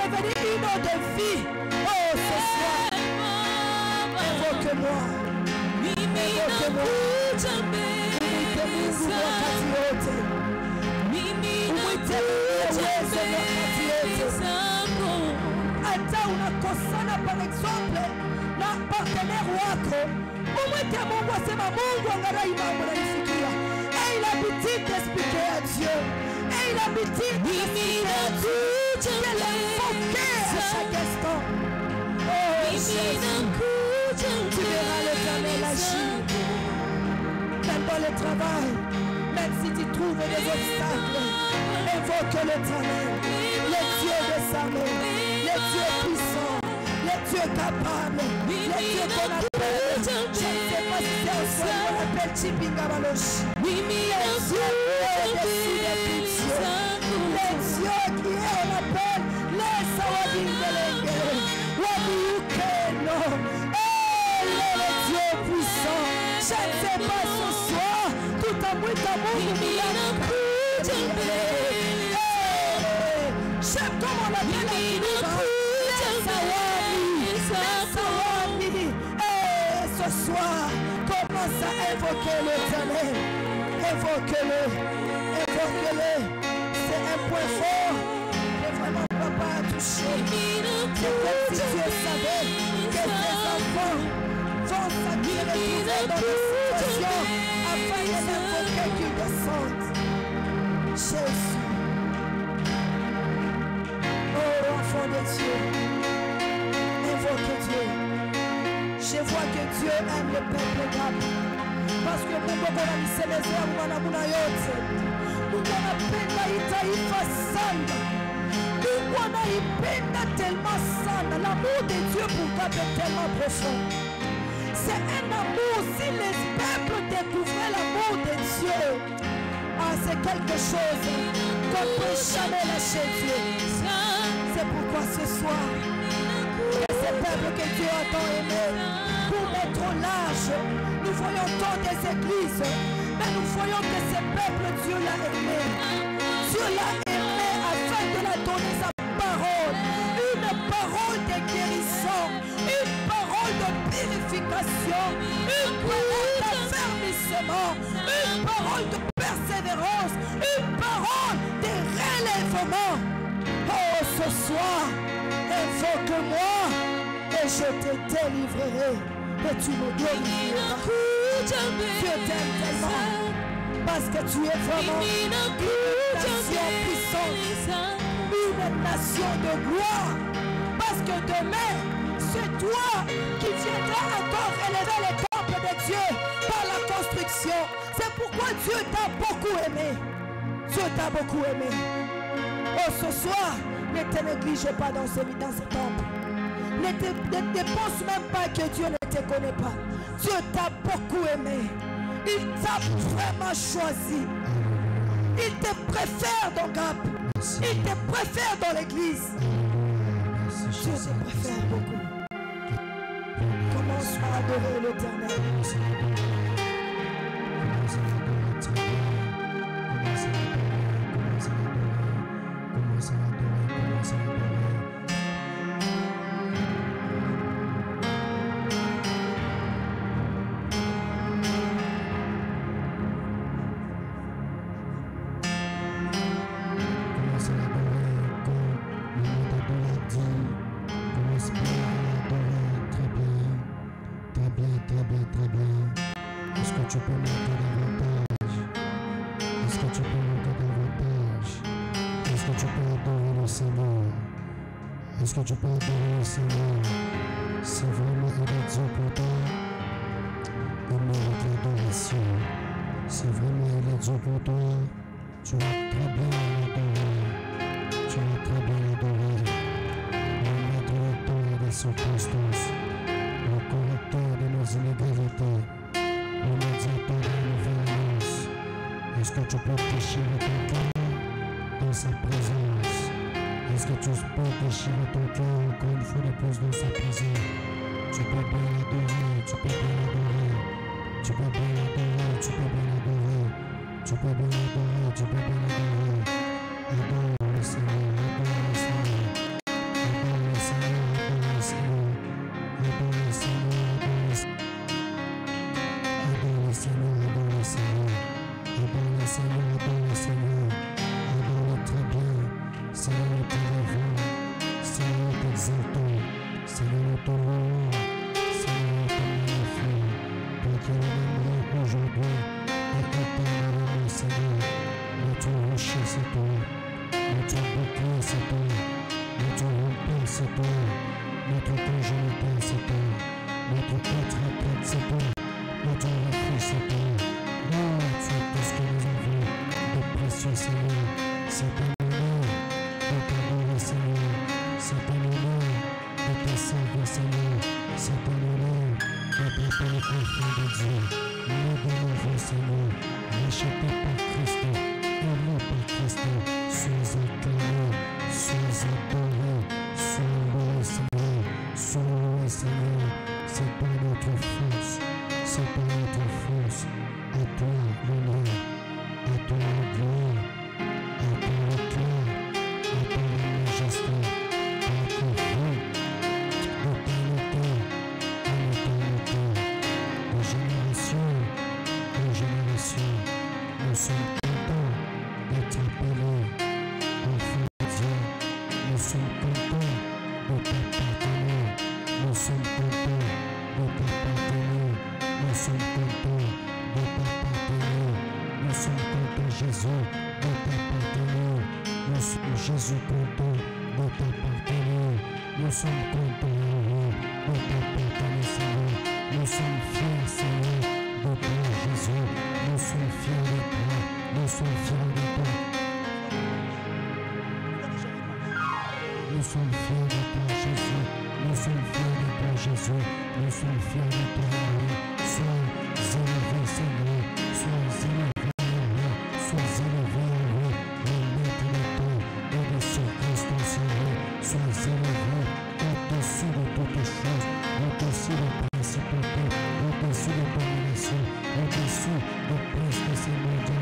devenir une eau de vie. Oh, ce soir, invoque-moi. Invoque-moi. Umwite Mungu wakati wote. Umwite Mungu uweze wakati wote. Hata unakosana par exemple na partenaire wako, umwite Mungu asema Mungu angalia mambo naifikia. Et il a l'habitude d'expliquer à Dieu. Et il a l'habitude d'expliquer à Dieu. De l'invoquer à chaque instant. Oh Jésus, tu verras l'Éternel agir. Même dans le travail, même si tu trouves des obstacles, invoque l'Éternel, le Dieu des armées, le Dieu puissant, le Dieu capable, le Dieu qu'on appelle. Je ne sais pas si c'est un soir qu'on appelle Chibingabalosh. Le Dieu au-dessus de tout Dieu. Le Dieu qui est, on appelle les Sawadingelenge. Wabiyukeno. Et le Dieu puissant. Je ne sais pas ce soir, tout à bout j'aime comme on l'appelle et ce soir, commence à invoquer l'Éternel. Invoque-le. Invoque-le. C'est un point fort. Et vraiment, papa a touché. C'est comme si Dieu savait que ses enfants vont s'attirer dans des situations afin de l'invoquer qu'ils descendent. Jésus. Oh, enfant de Dieu. Invoque Dieu. Je vois que Dieu aime le peuple d'âme. Parce que Mungu anamsemezea mwanamuna yote. Mungu anapenda itaifa sana. Mungu anaipenda tellement sana. L'amour de Dieu pour Gap est tellement profond. C'est un amour. Si les peuples découvraient l'amour de Dieu, ah, c'est quelque chose qu'on ne peut jamais lâcher Dieu. C'est pourquoi ce soir, ces peuples que Dieu a tant aimés, pour mettre au large, nous voyons tant des églises, mais nous voyons que ces peuples, Dieu l'a aimé. Dieu l'a aimé afin de la donner sa parole. Une parole de guérison, une parole de purification, une parole d'affermissement, une parole de persévérance, une parole de relèvement. Oh, ce soir, invoque-moi et je te délivrerai et tu me glorifieras. Dieu t'aime tellement parce que tu es vraiment une nation puissante, une nation de gloire. Parce que demain, c'est toi qui viendras encore élever le temple de Dieu par la construction. C'est pourquoi Dieu t'a beaucoup aimé. Dieu t'a beaucoup aimé. Oh, ce soir, ne te néglige pas dans ce temple. Ne pense même pas que Dieu ne te connaît pas. Dieu t'a beaucoup aimé. Il t'a vraiment choisi. Il te préfère dans Gap. Il te préfère dans l'église. Dieu te préfère beaucoup. Commence à adorer l'Éternel. Est-ce que tu peux adorer le Seigneur? Si vraiment il est Dieu pour toi, il mérite l'adoration. Si vraiment il est Dieu pour toi, tu vas très bien l'adorer. Tu vas très bien l'adorer. Le maître de temps et des circonstances, le correcteur de nos inégalités, le médiateur de nos violences. Est-ce que tu peux déchirer ton cœur dans sa présence? Est-ce que tu peux déchirer ton cœur encore une fois de plus dans sa présence? Tu peux bien l'adorer, tu peux bien l'adorer, tu peux bien l'adorer, tu peux bien l'adorer, tu peux bien l'adorer, tu peux bien l'adorer. Adore le Seigneur, adore le Seigneur. Seigneur, nous t'élevons. Seigneur, nous t'exaltons. Seigneur, nous te louons. Seigneur, nous te magnifions. Toi qui es le même Dieu aujourd'hui et éternellement, Seigneur. Notre rocher, c'est toi. Notre bouclier, c'est toi. Notre rempart, c'est toi. Notre congéniteur, c'est toi. Notre patraplate, c'est toi. Notre refuge, c'est toi. Oh, tu es tout ce que nous avons de précieux, Seigneur. C'est un honneur de t'adorer, Seigneur. C'est un honneur de te servir, Seigneur. C'est un honneur d'être appelé enfant de Dieu. Né de nouveau, Seigneur. Racheté par Christ, élu par Christ. Sois acclamé, sois adoré, sois loué, Seigneur. Sois loué, Seigneur. C'est pas notre force, c'est pas notre force. À toi l'honneur, à toi la gloire, à toi l'éclat, à toi la majesté, à toi d'éternité en éternité, de génération en génération. Nous sommes contents d'être appelés enfants de Dieu. Nous sommes contents de t'appartenir. Nous sommes contents de t'appartenir. Nous sommes contents de t'appartenir. Nous sommes contents, Jésus, de t'appartenir. Nous sommes, Jésus, contents de t'appartenir. Nous sommes contents, de t'appartenir, Seigneur. Nous sommes fiers, Seigneur, de toi, Jésus. Nous sommes fiers de toi. Nous sommes fiers de toi. Nous sommes fiers de toi, Jésus. Nous sommes fiers de toi, Jésus. Nous sommes fiers de toi, Marie. Sois élevé, Seigneur. Sois élevé, Marie. Sois élevé, Marie. Le maître de temps et des circonstances, Marie. Sois élevé au-dessus de toutes choses, au-dessus des principautés, au-dessus des dominations, au-dessus des princes de ces mondes.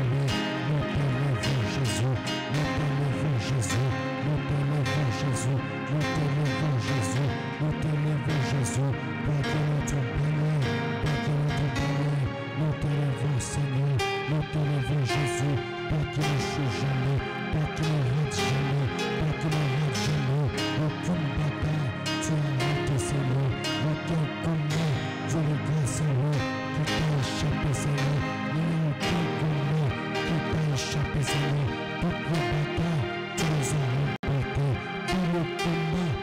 Nous t'élevons, Jésus. Nous t'élevons, Jésus. Nous t'élevons, Jésus. Nous t'élevons, Jésus. Nous t'élevons, Jésus. Toi qui es notre bannière, toi qui es notre bannière. Nous t'élevons, Seigneur. Nous t'élevons, Jésus. Toi qui ne joues jamais, toi qui ne rates jamais, toi qui ne rates jamais. Aucune bataille, tu as raté, Seigneur. Aucun combat, Dieu le grand Seigneur, qui t'a échappé, Seigneur. Il n'y a aucun combat qui t'a échappé, Seigneur. Toutes les batailles, tu les as remportées. Tous les combats,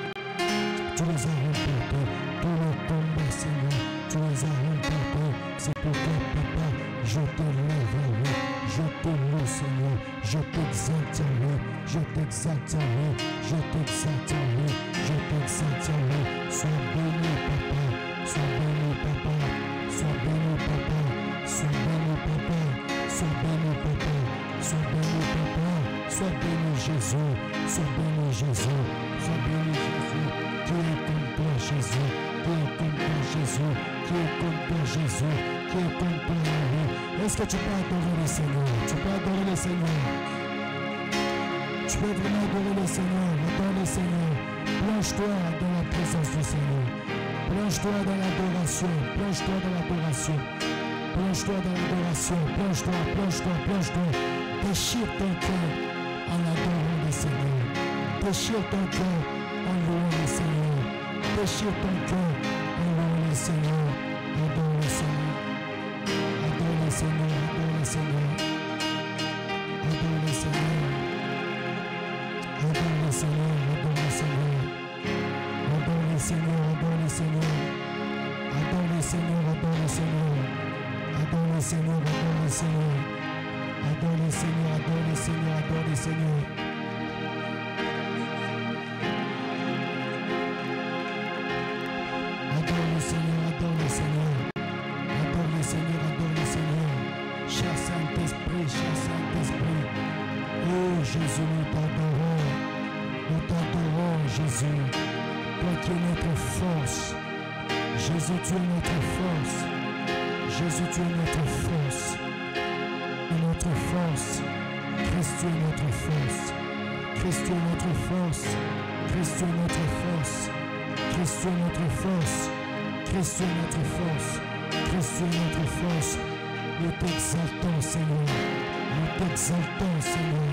tu les as remportés. Tous les combats, Seigneur, tu les as remportés. C'est pourquoi, Papa, je te lève à lui. Je te loue, Seigneur. Je t'exalte à lui. Je t'exalte à lui. Je t'exalte à lui. Je t'exalte à lui. Sois béni, Papa. Sois béni, Papa. Sois béni, Papa. Sois béni, Papa. Sois béni, Papa. Sois béni, Papa. Sois béni, Jésus. Sois béni, Jésus. Sois béni, Jésus. Qui est comme toi, Jésus. Qui est comme toi, Jésus. Qui est comme toi, Jésus. Qui est comme toi, Marie. Est-ce que tu peux adorer le Seigneur? Tu peux adorer le Seigneur. Tu peux vraiment adorer le Seigneur. Adore le Seigneur. Plonge-toi dans la présence du Seigneur. Plonge-toi dans l'adoration. Plonge-toi dans l'adoration. Plonge-toi dans l'adoration. Plonge-toi, plonge-toi, plonge-toi. Déchire ton cœur en adorant le Seigneur. Déchire ton cœur en louant le Seigneur. Déchire ton cœur en louant le Seigneur. Adore le Seigneur. Adore le Seigneur. Adore le Seigneur. Adore le Seigneur. Adore le Seigneur. Adore le Seigneur. Adore le Seigneur. Adore le Seigneur. Adore le Seigneur. Adore le Seigneur. Adore le Seigneur. Adore le Seigneur. Adore le Seigneur. Adore le Seigneur. Adore le Seigneur. Adore le Seigneur. Adore le Seigneur. Adore le Seigneur. Adore le Seigneur. Cher Saint-Esprit, cher Saint-Esprit. Oh Jésus, nous t'adorons. Nous t'adorons, Jésus. Toi qui es notre force. Jésus, tu es notre force. Jésus, tu es notre force. Et notre force. Christ, tu es notre force. Christ, tu es notre force. Christ, tu es notre force. Christ, tu es notre force. Christ, tu es notre force. Christ, tu es notre force. Nous t'exaltons, Seigneur. Nous t'exaltons, Seigneur.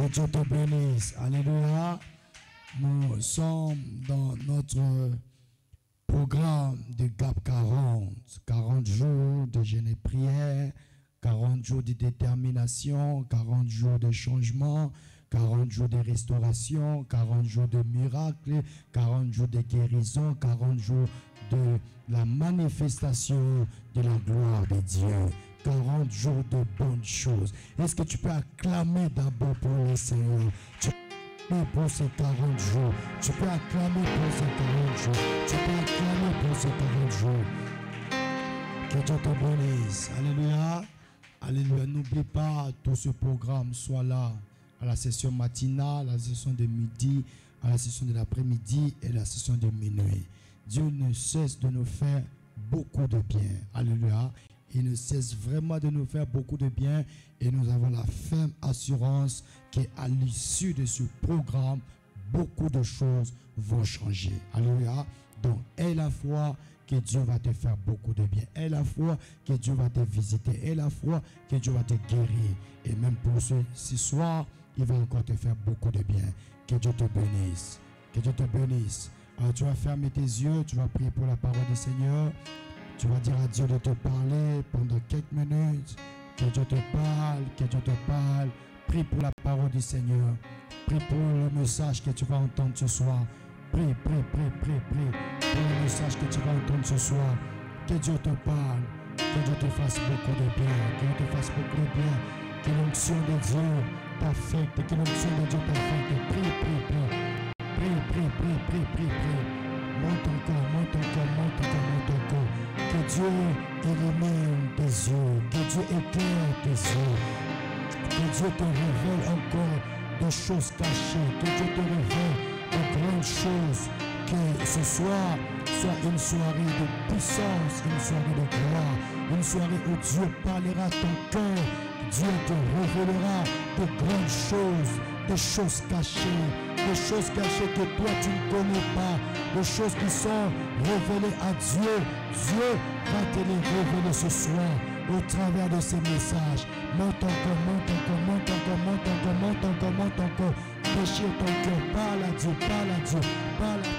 Que Dieu te bénisse. Alléluia. Nous sommes dans notre programme de GAP 40. 40 jours de jeûne et prière, 40 jours de détermination, 40 jours de changement, 40 jours de restauration, 40 jours de miracles, 40 jours de guérison, 40 jours de la manifestation de la gloire de Dieu. 40 jours de bonnes choses. Est-ce que tu peux acclamer d'abord pour le Seigneur? Tu peux acclamer pour ces 40 jours. Tu peux acclamer pour ces 40 jours. Tu peux acclamer pour ces 40 jours. Que Dieu te bénisse. Alléluia. Alléluia. N'oublie pas, tout ce programme soit là à la session matinale, à la session de midi, à la session de l'après-midi et la session de minuit. Dieu ne cesse de nous faire beaucoup de bien. Alléluia. Il ne cesse vraiment de nous faire beaucoup de bien et nous avons la ferme assurance qu'à l'issue de ce programme, beaucoup de choses vont changer. Alléluia. Donc, aie la foi que Dieu va te faire beaucoup de bien. Aie la foi que Dieu va te visiter. Aie la foi que Dieu va te guérir. Et même pour ce soir, il va encore te faire beaucoup de bien. Que Dieu te bénisse. Que Dieu te bénisse. Alors, tu vas fermer tes yeux, tu vas prier pour la parole du Seigneur. Tu vas dire à Dieu de te parler pendant quelques minutes. Que Dieu te parle, que Dieu te parle. Prie pour la parole du Seigneur. Prie pour le message que tu vas entendre ce soir. Prie, prie, prie, prie, prie pour le message que tu vas entendre ce soir. Que Dieu te parle. Que Dieu te fasse beaucoup de bien. Que Dieu te fasse beaucoup de bien. Que l'onction de Dieu t'affecte. Que l'onction de Dieu t'affecte. Prie, prie, prie. Prie, prie, prie, prie, prie, prie. Monte encore, monte encore, monte encore, monte encore. Que Dieu illumine tes yeux. Que Dieu éclaire tes yeux. Que Dieu te révèle encore des choses cachées. Que Dieu te révèle de grandes choses. Que ce soir soit une soirée de puissance, une soirée de gloire, une soirée où Dieu parlera à ton cœur. Dieu te révélera de grandes choses, des choses cachées que toi tu ne connais pas, des choses qui sont révélées à Dieu. Dieu va te les révéler ce soir au travers de ces messages. Monte encore, monte encore, monte encore, monte encore, monte encore, monte encore. Déchire ton cœur, parle à Dieu, parle à Dieu, parle à Dieu.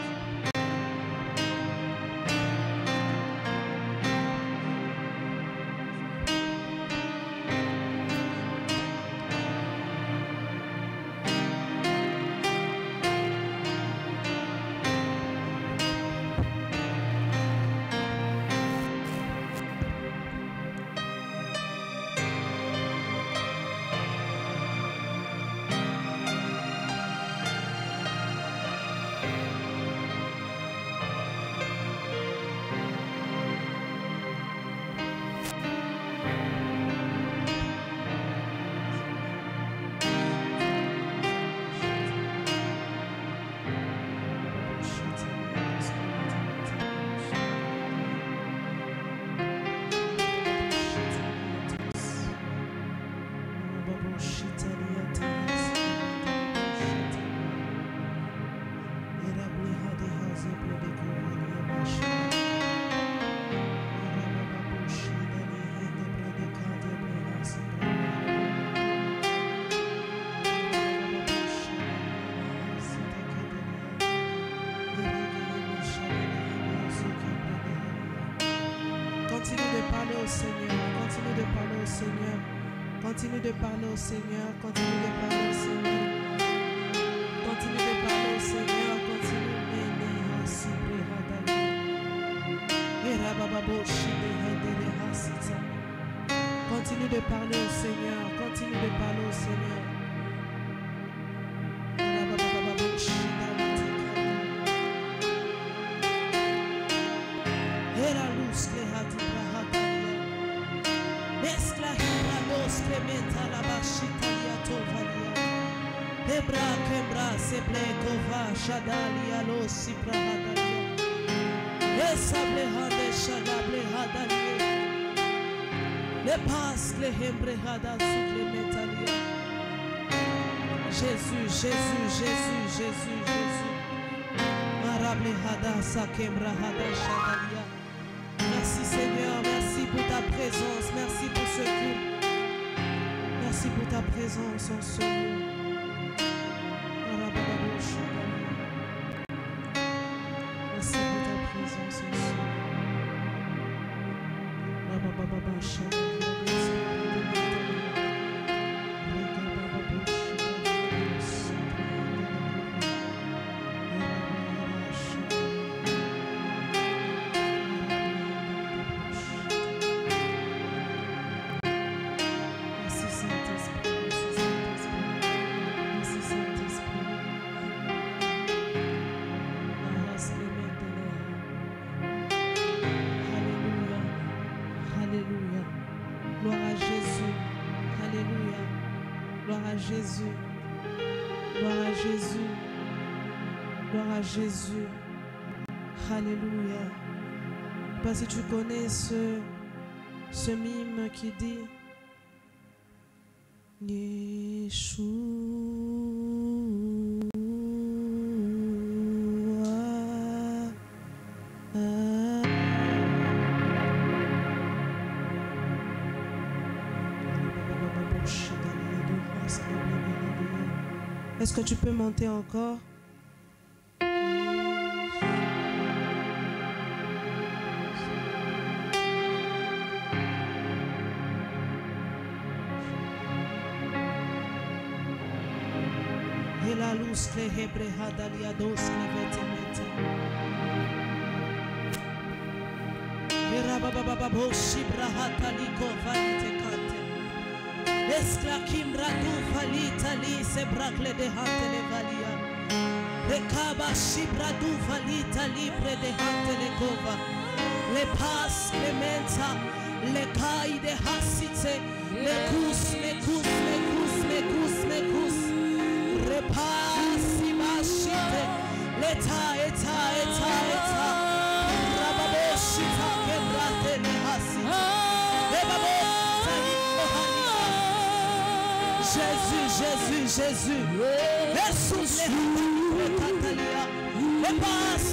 Continue de parler au Seigneur, continue de parler au Seigneur, continue de parler au Seigneur, continue de parler au Seigneur, continue de parler au Seigneur. Shadalia lo siprahadalia esable hade shadable hadalia le pas le hembre hada supplémentalia. Jésus, Jésus, Jésus, Jésus, Jésus. Marable hada sakembra hada shadalia. Merci Seigneur, merci pour ta présence, merci pour ce culte, merci pour ta présence en ce lieu. Jésus, gloire à Jésus, gloire à Jésus, alléluia. Parce que tu connais ce mime qui dit Yeshua, Est-ce que tu peux monter encore? Et la luz le hebrehada liados levetemete. Et rababababo shibrahata liko valitekate. Escla kimra du falita li se bracle de hante le valia. Recaba shibra du falita libre de hante le gova. Le pas clementa, le kai de hasite, le cus, le cus, le cus, le cus, le cus. Repassi mashite, leta, eta, eta, eta. Rababoshita kebrate le hasi. Jésus, Jésus, Jésus. Et souffle le Catalia. Et passe.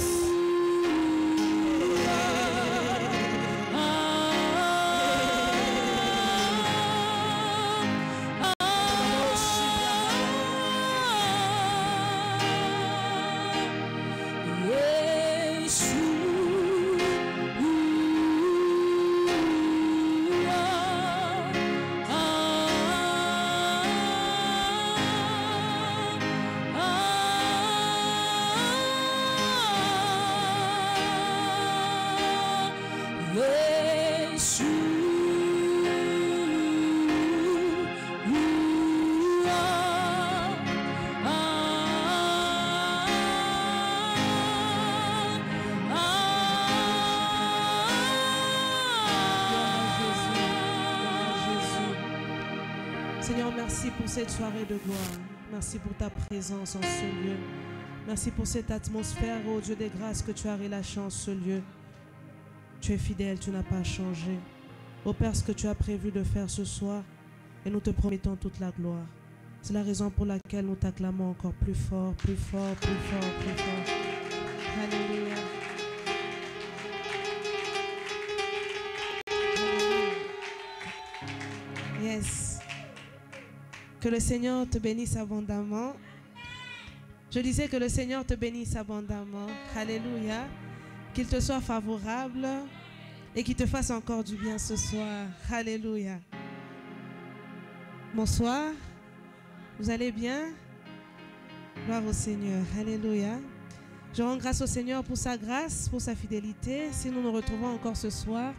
Seigneur, merci pour cette soirée de gloire. Merci pour ta présence en ce lieu. Merci pour cette atmosphère, ô Dieu des grâces, que tu as relâché en ce lieu. Tu es fidèle, tu n'as pas changé. Ô Père, ce que tu as prévu de faire ce soir, et nous te promettons toute la gloire. C'est la raison pour laquelle nous t'acclamons encore plus fort, plus fort, plus fort, plus fort. Alléluia. Yes. Que le Seigneur te bénisse abondamment. Je disais que le Seigneur te bénisse abondamment. Alléluia. Qu'il te soit favorable et qu'il te fasse encore du bien ce soir. Alléluia. Bonsoir. Vous allez bien? Gloire au Seigneur. Alléluia. Je rends grâce au Seigneur pour sa grâce, pour sa fidélité. Si nous nous retrouvons encore ce soir,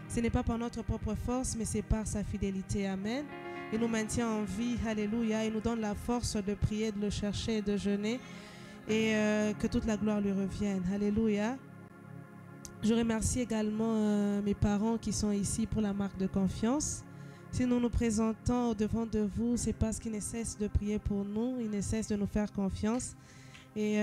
ce n'est pas par notre propre force, mais c'est par sa fidélité. Amen. Il nous maintient en vie, alléluia, il nous donne la force de prier, de le chercher et de jeûner, et que toute la gloire lui revienne, alléluia. Je remercie également mes parents qui sont ici pour la marque de confiance. Si nous nous présentons au-devant de vous, c'est parce qu'ils ne cessent de prier pour nous, ils ne cessent de nous faire confiance. Et